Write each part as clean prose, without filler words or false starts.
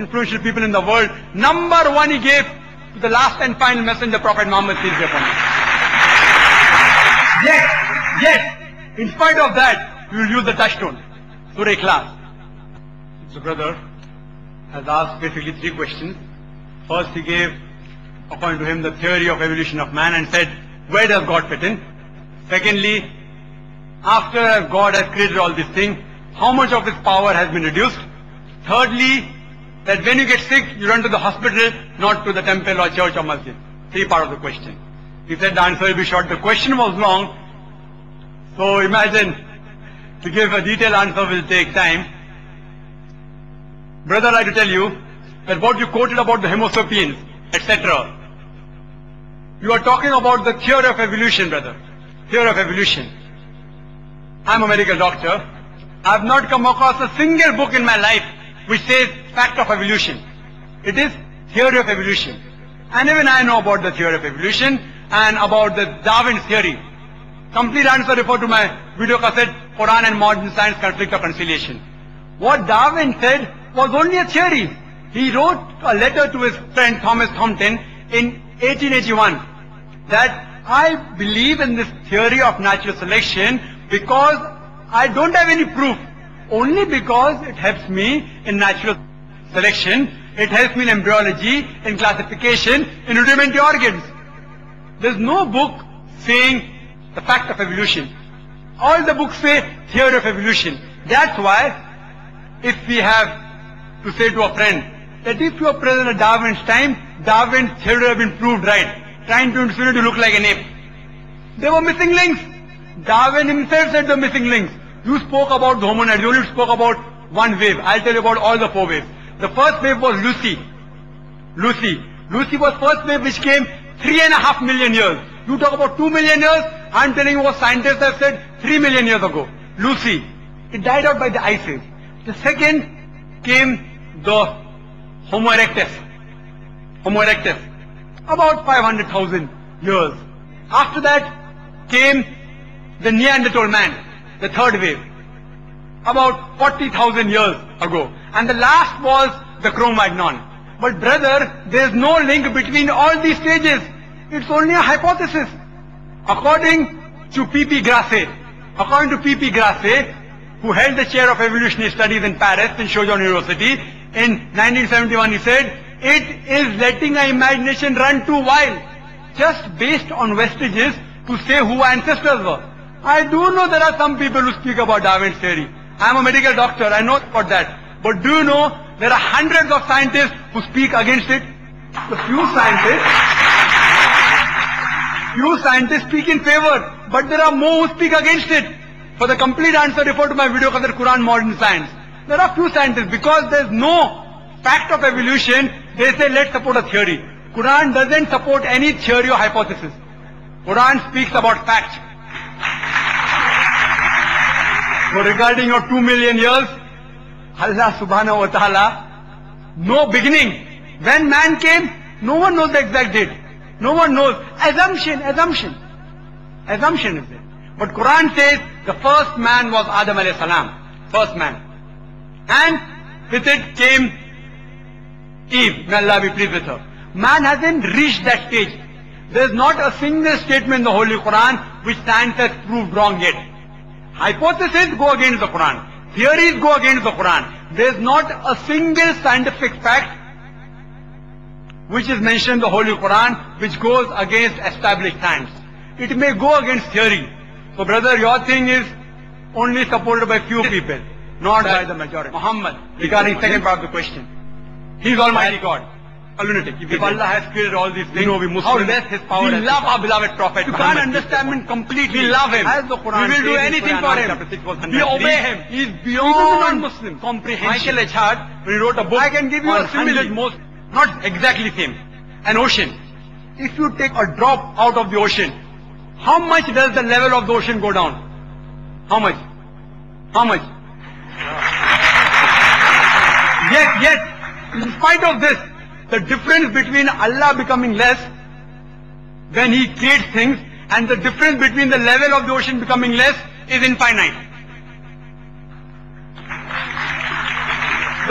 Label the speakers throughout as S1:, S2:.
S1: influential people in the world. Number one he gave to the last and final messenger, Prophet Muhammad. Yet, in spite of that, we will use the touchstone, Surah Ikhlas. So brother has asked basically three questions. First he gave, according to him, the theory of evolution of man and said, where does God fit in? Secondly, after God has created all these things, how much of his power has been reduced? Thirdly, that when you get sick, you run to the hospital, not to the temple or church or masjid. Three part of the question. He said the answer will be short. The question was long. So imagine, to give a detailed answer will take time. Brother, I'd like to tell you that what you quoted about the Homo sapiens, etc. You are talking about the theory of evolution, brother. Theory of evolution. I'm a medical doctor. I have not come across a single book in my life which says fact of evolution. It is theory of evolution. And even I know about the theory of evolution and about the Darwin's theory. Complete answer refer to my video cassette, Quran and Modern Science, Conflict or Conciliation. What Darwin said was only a theory. He wrote a letter to his friend Thomas Thompson in 1881 that I believe in this theory of natural selection because I don't have any proof. Only because it helps me in natural selection, it helps me in embryology, in classification, in rudimentary organs. There's no book saying the fact of evolution. All the books say theory of evolution. That's why if we have to say to a friend that if you are present at Darwin's time, Darwin's theory would have been proved right, trying to insinuate to look like an ape. There were missing links. Darwin himself said the missing links. You spoke about the hominids, you only spoke about one wave. I'll tell you about all the four waves. The first wave was Lucy. Lucy was first wave which came 3.5 million years. You talk about 2 million years, I'm telling you what scientists have said 3 million years ago. Lucy. It died out by the ice age. The second came the Homo erectus. About 500,000 years. After that came the Neanderthal man. The third wave, about 40,000 years ago. And the last was the Cro-Magnon. But brother, there is no link between all these stages. It's only a hypothesis. According to P.P. Grasset, who held the chair of evolutionary studies in Paris, in Sorbonne University, in 1971, he said, it is letting our imagination run too wild, just based on vestiges to say who our ancestors were. I do know there are some people who speak about Darwin's theory. I am a medical doctor, I know about that. But do you know there are hundreds of scientists who speak against it? The few scientists speak in favor, but there are more who speak against it. For the complete answer, refer to my video called Quran Modern Science. There are few scientists, because there is no fact of evolution, they say let's support a theory. Quran doesn't support any theory or hypothesis. Quran speaks about fact. So regarding your 2 million years, Allah subhanahu wa ta'ala, no beginning. When man came, no one knows the exact date. No one knows. Assumption is it. But Quran says the first man was Adam alayhi salam. First man. And with it came Eve. May Allah be pleased with her. Man hasn't reached that stage. There is not a single statement in the Holy Quran which science has proved wrong yet. Hypotheses go against the Quran. Theories go against the Quran. There is not a single scientific fact which is mentioned in the Holy Quran which goes against established science. It may go against theory. So brother, your thing is only supported by few people, not by the majority. Muhammad, regarding second part of the question. He is Almighty God. A lunatic. If Allah has created all these things, we Muslims, how less His power. We love our beloved Prophet. You can't understand him completely. We love him. As the Quran, we will do anything for him. We obey him. He is beyond Muslim comprehension. Michael H. Hart, when he wrote a book, I can give you a simile. Not exactly same. An ocean. If you take a drop out of the ocean, how much does the level of the ocean go down? How much? Yet, in spite of this, the difference between Allah becoming less when He creates things and the difference between the level of the ocean becoming less is infinite.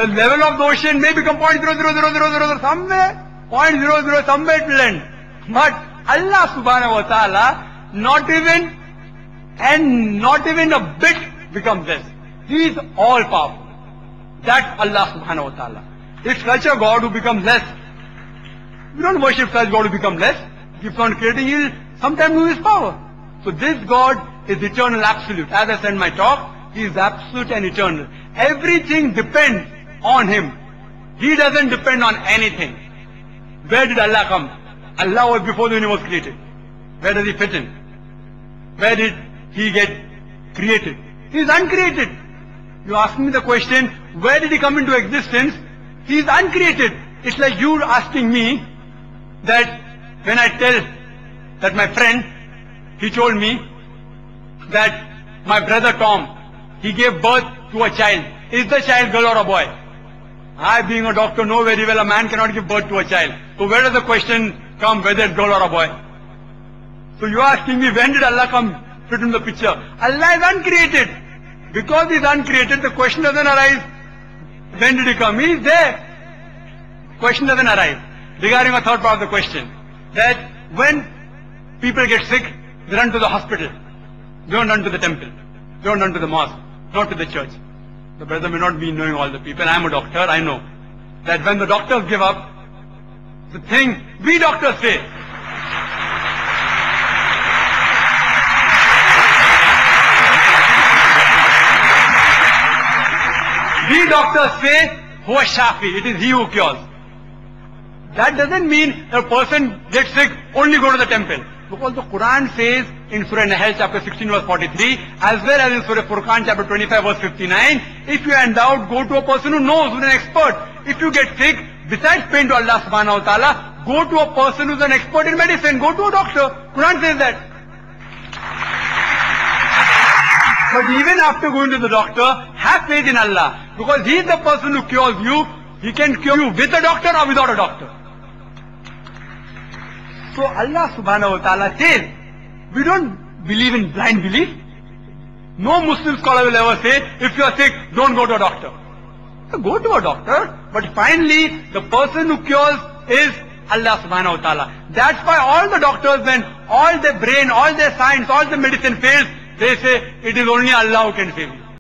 S1: The level of the ocean may become 0.00000 somewhere. 0.00 somewhere it will end. But Allah subhanahu wa ta'ala, not even a bit becomes less. He is all powerful. That's Allah subhanahu wa ta'ala. It's such a God who becomes less. We don't worship such God who becomes less. He keeps on creating, he will sometime lose his power. So this God is eternal, absolute. As I said in my talk, He is absolute and eternal. Everything depends on Him. He doesn't depend on anything. Where did Allah come? Allah was before the universe created. Where does He fit in? Where did He get created? He is uncreated. You ask me the question, where did He come into existence? He is uncreated. It's like you asking me that when I tell that my friend, he told me that my brother Tom, he gave birth to a child. Is the child girl or a boy? I, being a doctor, know very well a man cannot give birth to a child. So where does the question come whether it's girl or a boy? So you are asking me, when did Allah come fit in the picture? Allah is uncreated. Because He is uncreated, the question doesn't arise, when did He come? He is there. Question doesn't arise. Regarding a third part of the question, that when people get sick, they run to the hospital. They don't run to the temple. They don't run to the mosque, not to the church. The brother may not be knowing all the people. I am a doctor, I know that when the doctors give up, the thing we doctors say, we doctors say, Huwa Shafi, it is He who cures. That doesn't mean a person gets sick, only go to the temple. Because the Quran says in Surah Nahl chapter 16 verse 43, as well as in Surah Furqan chapter 25 verse 59, if you are in doubt, go to a person who knows, who's an expert. If you get sick, besides praying to Allah subhanahu wa ta'ala, go to a person who's an expert in medicine, go to a doctor. Quran says that. But even after going to the doctor, have faith in Allah. Because He is the person who cures you. He can cure you with a doctor or without a doctor. So Allah subhanahu wa ta'ala says, we don't believe in blind belief. No Muslim scholar will ever say, if you are sick, don't go to a doctor. So go to a doctor, but finally, the person who cures is Allah subhanahu wa ta'ala. That's why all the doctors, when all their brain, all their science, all the medicine fails, they say, it is only Allah who can save you.